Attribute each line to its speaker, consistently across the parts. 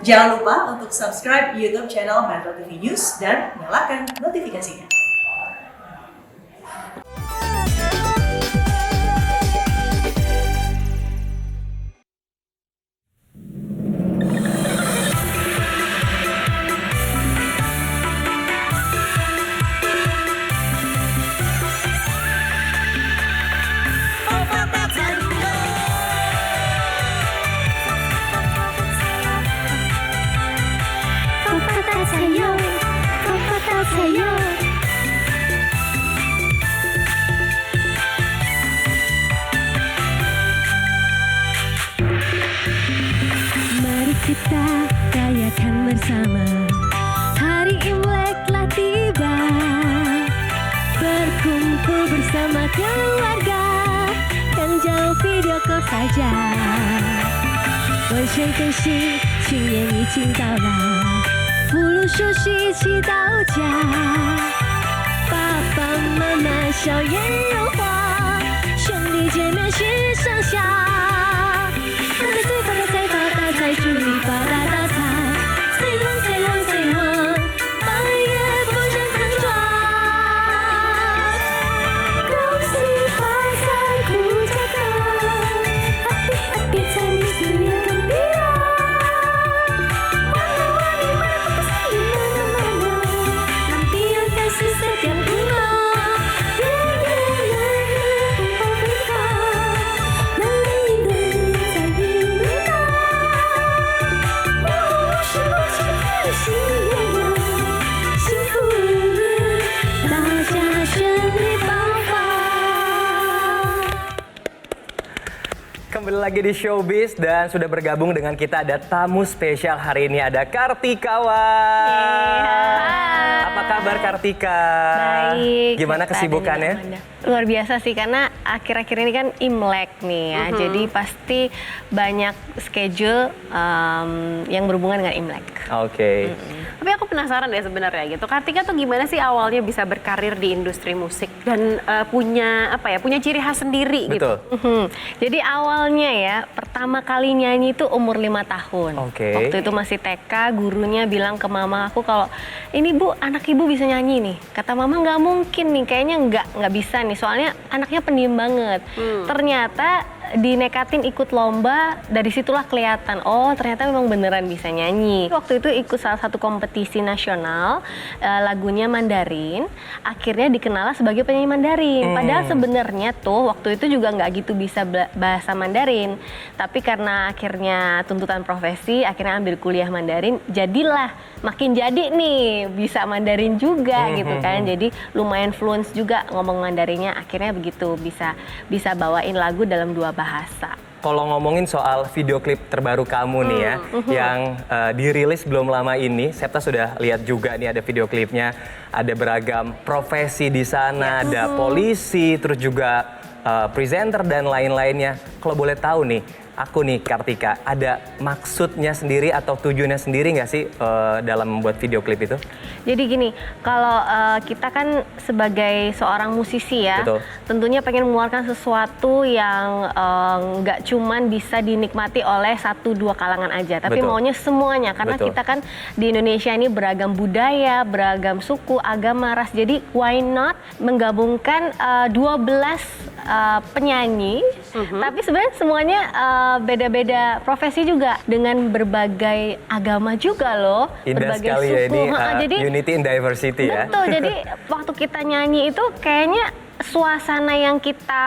Speaker 1: Jangan lupa untuk subscribe YouTube channel Metro TV News dan nyalakan notifikasinya.
Speaker 2: Mari kita rayakan bersama, hari Imlek telah tiba. Berkumpul bersama keluarga, yang jauh video call saja. 问声恭喜，新年已经到来，福禄寿喜一起到家，爸爸妈妈笑颜融化，兄弟姐妹齐上下，发大财，发大财，发大财，祝你发大大财，财旺财旺财旺，百业不胜ทั้ง庄，恭喜发财苦家康，Happy Happy 财迷新年gembira， wangi-wangi merapat sekali mana-mana, lampion kasih setiap bunga,红包飞发，男人一对在云里打，我是我是开心年呀，幸福年，大家顺利爆发。
Speaker 3: Kembali lagi di Showbiz dan sudah bergabung dengan kita ada tamu spesial hari ini, ada Kartikawan. Apa kabar Kartika?
Speaker 4: Baik.
Speaker 3: Gimana kesibukannya?
Speaker 4: Luar biasa sih, karena akhir-akhir ini kan Imlek nih ya. Jadi pasti banyak schedule yang berhubungan dengan Imlek.
Speaker 3: Oke.
Speaker 5: Tapi aku penasaran deh sebenarnya gitu. Kartika tuh gimana sih awalnya bisa berkarir di industri musik dan punya apa ya? Punya ciri khas sendiri gitu.
Speaker 3: Betul.
Speaker 4: Jadi awalnya ya, pertama kali nyanyi itu umur 5 tahun.
Speaker 3: Oke.
Speaker 4: Waktu itu masih TK, gurunya bilang ke mama aku kalau, ini Bu, anak ibu bisa nyanyi nih. Kata mama nggak mungkin nih, kayaknya nggak bisa nih. Soalnya anaknya pendiam banget. Ternyata dinekatin ikut lomba, dari situlah kelihatan, oh ternyata memang beneran bisa nyanyi. Waktu itu ikut salah satu kompetisi nasional, lagunya Mandarin, akhirnya dikenal sebagai penyanyi Mandarin. Padahal sebenarnya tuh waktu itu juga nggak gitu bisa bahasa Mandarin, tapi karena akhirnya tuntutan profesi, akhirnya ambil kuliah Mandarin, jadilah makin jadi nih bisa Mandarin juga gitu kan. Jadi lumayan fluent juga ngomong Mandarinnya, akhirnya begitu bisa bawain lagu dalam 2 bahasa.
Speaker 3: Kalau ngomongin soal video klip terbaru kamu nih ya, yang dirilis belum lama ini, Septa sudah lihat juga nih ada video klipnya, ada beragam profesi di sana, ada polisi, terus juga presenter dan lain-lainnya. Kalau boleh tahu nih, aku nih Kartika, ada maksudnya sendiri atau tujuannya sendiri nggak sih dalam membuat video klip itu?
Speaker 4: Jadi gini, kalau kita kan sebagai seorang musisi ya,
Speaker 3: Betul.
Speaker 4: tentunya pengen mengeluarkan sesuatu yang nggak cuman bisa dinikmati oleh 1-2 kalangan aja, tapi
Speaker 3: Betul.
Speaker 4: maunya semuanya, karena
Speaker 3: Betul.
Speaker 4: kita kan di Indonesia ini beragam budaya, beragam suku, agama, ras, jadi why not menggabungkan 12 penyanyi, tapi sebenarnya semuanya beda-beda profesi juga, dengan berbagai agama juga loh,
Speaker 3: Indah
Speaker 4: berbagai
Speaker 3: sekali
Speaker 4: suku.
Speaker 3: ya ini,
Speaker 4: Jadi
Speaker 3: unity in diversity ya.
Speaker 4: betul, jadi waktu kita nyanyi itu kayaknya suasana yang kita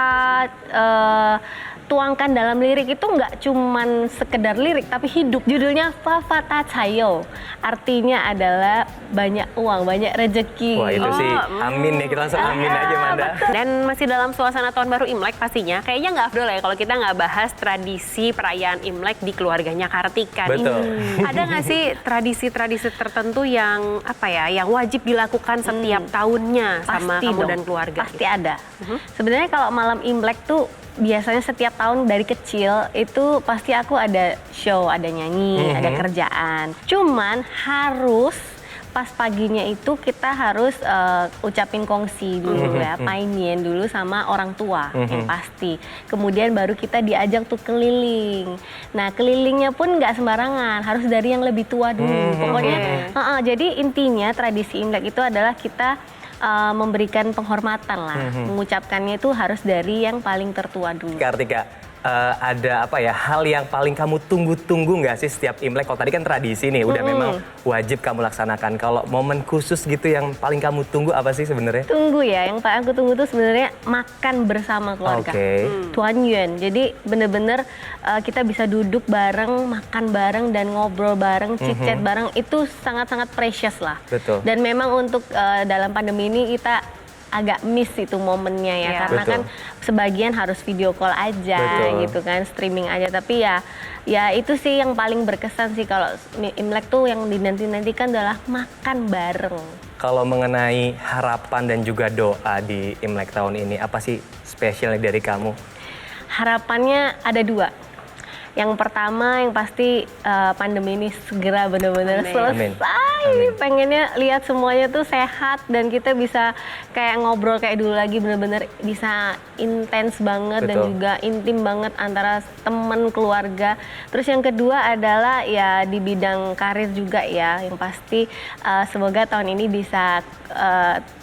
Speaker 4: tuangkan dalam lirik itu nggak cuman sekedar lirik, tapi hidup. Judulnya Fafata Cayo, artinya adalah banyak uang, banyak rezeki.
Speaker 3: Wah itu sih, amin ya, kita langsung amin aja Manda.
Speaker 5: Dan masih dalam suasana tahun baru Imlek pastinya. Kayaknya nggak afdol ya kalau kita nggak bahas tradisi perayaan Imlek di keluarganya Kartika nih.
Speaker 3: Betul.
Speaker 5: Ada nggak sih tradisi-tradisi tertentu yang apa ya, yang wajib dilakukan setiap tahunnya sama
Speaker 4: Pasti
Speaker 5: kamu
Speaker 4: dong,
Speaker 5: dan keluarga?
Speaker 4: Pasti ada. Sebenarnya kalau malam Imlek tuh biasanya setiap tahun dari kecil itu pasti aku ada show, ada nyanyi, ada kerjaan. Cuman harus pas paginya itu kita harus ucapin kongsi dulu ya, painien dulu sama orang tua yang pasti. Kemudian baru kita diajak tuh keliling. Nah kelilingnya pun nggak sembarangan, harus dari yang lebih tua dulu. Pokoknya, jadi intinya tradisi Imlek itu adalah kita memberikan penghormatan lah, mengucapkannya itu harus dari yang paling tertua dulu.
Speaker 3: Kartika, ada apa ya, hal yang paling kamu tunggu-tunggu nggak sih setiap Imlek? Kalau tadi kan tradisi nih, udah memang wajib kamu laksanakan. Kalau momen khusus gitu yang paling kamu tunggu apa sih sebenarnya?
Speaker 4: Tunggu ya, yang paling aku tunggu tuh sebenarnya makan bersama keluarga. Tuan Yuan, jadi bener-bener kita bisa duduk bareng, makan bareng dan ngobrol bareng, chit-chat bareng, itu sangat-sangat precious lah.
Speaker 3: Betul.
Speaker 4: Dan memang untuk dalam pandemi ini kita agak miss itu momennya ya, karena kan sebagian harus video call aja gitu kan, streaming aja. Tapi ya itu sih yang paling berkesan sih kalau Imlek tuh yang dinanti-nantikan adalah makan bareng.
Speaker 3: Kalau mengenai harapan dan juga doa di Imlek tahun ini, apa sih spesialnya dari kamu?
Speaker 4: Harapannya ada 2. Yang pertama yang pasti pandemi ini segera benar-benar selesai. Pengennya lihat semuanya tuh sehat dan kita bisa kayak ngobrol kayak dulu lagi, benar-benar bisa intens banget dan juga intim banget antara teman keluarga. Terus yang kedua adalah ya di bidang karir juga ya, yang pasti semoga tahun ini bisa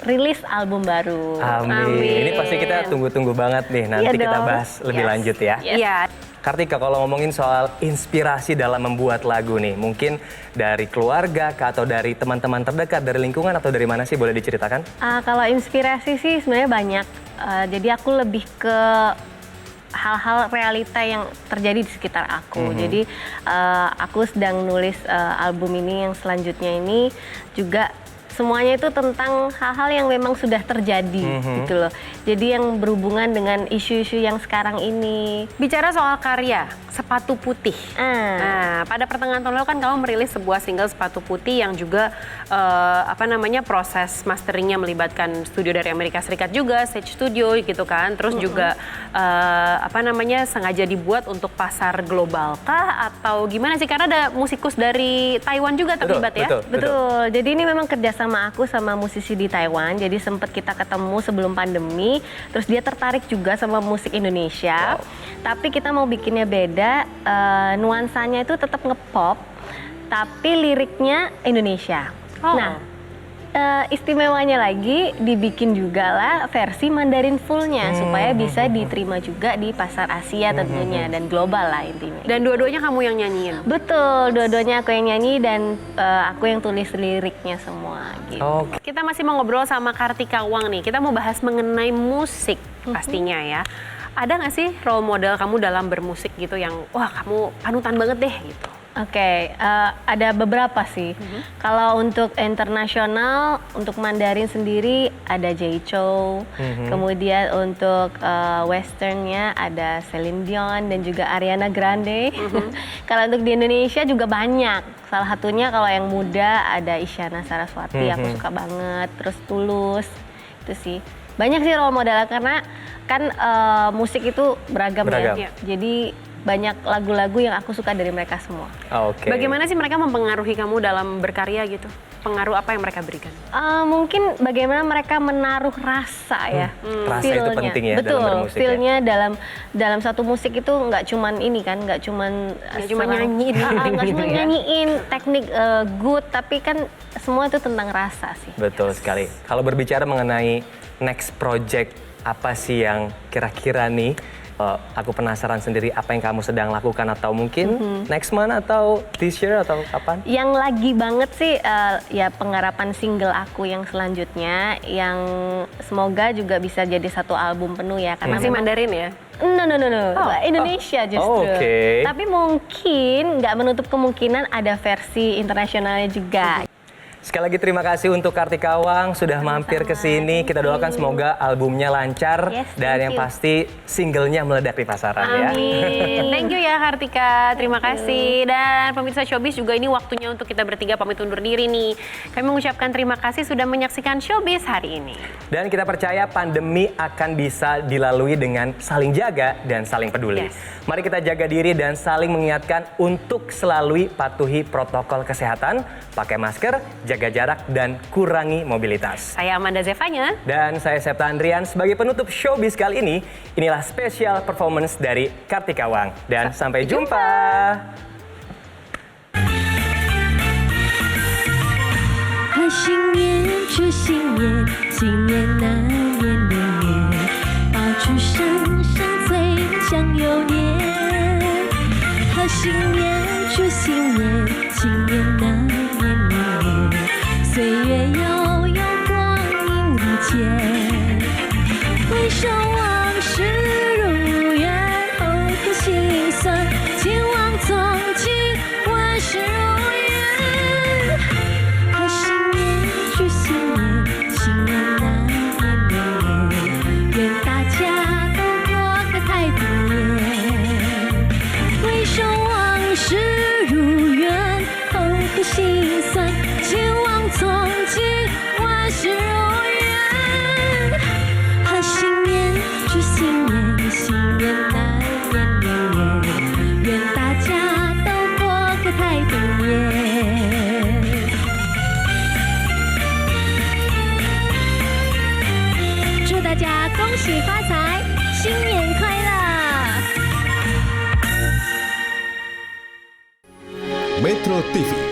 Speaker 4: rilis album baru.
Speaker 3: Amin. Ini pasti kita tunggu-tunggu banget nih, nanti kita bahas lebih lanjut ya.
Speaker 5: Iya.
Speaker 3: Kartika, kalau ngomongin soal inspirasi dalam membuat lagu nih, mungkin dari keluarga atau dari teman-teman terdekat, dari lingkungan atau dari mana sih, boleh diceritakan?
Speaker 4: Kalau inspirasi sih sebenarnya banyak. Jadi aku lebih ke hal-hal realita yang terjadi di sekitar aku. Jadi aku sedang nulis album ini yang selanjutnya ini juga semuanya itu tentang hal-hal yang memang sudah terjadi gitu loh. Jadi yang berhubungan dengan isu-isu yang sekarang ini.
Speaker 5: Bicara soal karya, Sepatu Putih. Nah, pada pertengahan tahun lalu kan kamu merilis sebuah single Sepatu Putih yang juga proses masteringnya melibatkan studio dari Amerika Serikat juga, Stage Studio gitu kan. Terus juga sengaja dibuat untuk pasar global kah atau gimana sih? Karena ada musikus dari Taiwan juga terlibat ya.
Speaker 4: Betul. Jadi ini memang kerjasama aku sama musisi di Taiwan. Jadi sempat kita ketemu sebelum pandemi. Terus dia tertarik juga sama musik Indonesia. Tapi kita mau bikinnya beda. Nuansanya itu tetap ngepop, tapi liriknya Indonesia. Nah, istimewanya lagi dibikin juga lah versi Mandarin fullnya supaya bisa diterima juga di pasar Asia tentunya dan global lah intinya.
Speaker 5: Dan dua-duanya kamu yang nyanyiin?
Speaker 4: Betul, dua-duanya aku yang nyanyi dan aku yang tulis liriknya semua gitu.
Speaker 5: Kita masih mau ngobrol sama Kartika Wang nih, kita mau bahas mengenai musik pastinya ya. Ada nggak sih role model kamu dalam bermusik gitu yang wah kamu panutan banget deh gitu?
Speaker 4: Ada beberapa sih. Kalau untuk internasional, untuk Mandarin sendiri ada Jay Chou. Kemudian untuk westernnya ada Celine Dion dan juga Ariana Grande. Kalau untuk di Indonesia juga banyak. Salah satunya kalau yang muda ada Isyana Saraswati, aku suka banget. Terus Tulus, itu sih. Banyak sih role model karena kan musik itu beragam. Ya. Jadi banyak lagu-lagu yang aku suka dari mereka semua.
Speaker 5: Bagaimana sih mereka mempengaruhi kamu dalam berkarya gitu? Pengaruh apa yang mereka berikan?
Speaker 4: Mungkin bagaimana mereka menaruh rasa ya.
Speaker 3: Rasa itu penting ya.
Speaker 4: Betul,
Speaker 3: dalam bermusik
Speaker 4: feel-nya dalam satu musik itu nggak cuman ini kan, nggak cuman
Speaker 5: nyanyiin.
Speaker 4: Nggak cuma nyanyiin teknik good, tapi kan semua itu tentang rasa sih.
Speaker 3: Betul sekali. Kalau berbicara mengenai next project, apa sih yang kira-kira nih? Aku penasaran sendiri apa yang kamu sedang lakukan atau mungkin next month atau this year atau kapan? Yang
Speaker 4: lagi banget sih ya penggarapan single aku yang selanjutnya yang semoga juga bisa jadi satu album penuh ya karena
Speaker 5: masih Mandarin ya?
Speaker 4: No. Indonesia justru. Tapi mungkin nggak menutup kemungkinan ada versi internasionalnya juga.
Speaker 3: Sekali lagi terima kasih untuk Kartika Wang sudah mampir ke sini. Kita doakan semoga albumnya lancar dan yang pasti singlenya meledak di pasaran ya.
Speaker 5: Thank you ya Kartika, terima kasih. Dan pemirsa Showbiz juga ini waktunya untuk kita bertiga pamit undur diri nih. Kami mengucapkan terima kasih sudah menyaksikan Showbiz hari ini.
Speaker 3: Dan kita percaya pandemi akan bisa dilalui dengan saling jaga dan saling peduli. Mari kita jaga diri dan saling mengingatkan untuk selalu patuhi protokol kesehatan, pakai masker, jaga jarak, dan kurangi mobilitas.
Speaker 5: Saya Amanda Zevanya.
Speaker 3: Dan saya Septa Andrian. Sebagai penutup Showbiz kali ini, inilah spesial performance dari Kartika Wang. Dan sampai jumpa.
Speaker 2: 贺新年，祝新年，今年那年流年，爆竹声声催想又年。贺新年，祝新年，今年那年流年，岁月悠悠，光阴如箭。回首往事如烟，后苦心酸，前往从今，万事如愿。贺新年，祝新年，新年那年流年，愿大家都过个太平年。回首往事如愿，后苦心酸，前往从今，万事如愿。贺新年，祝新年，新年那年流年，愿大家都过个太平年。祝大家恭喜发财，新年快乐！
Speaker 6: Metro TV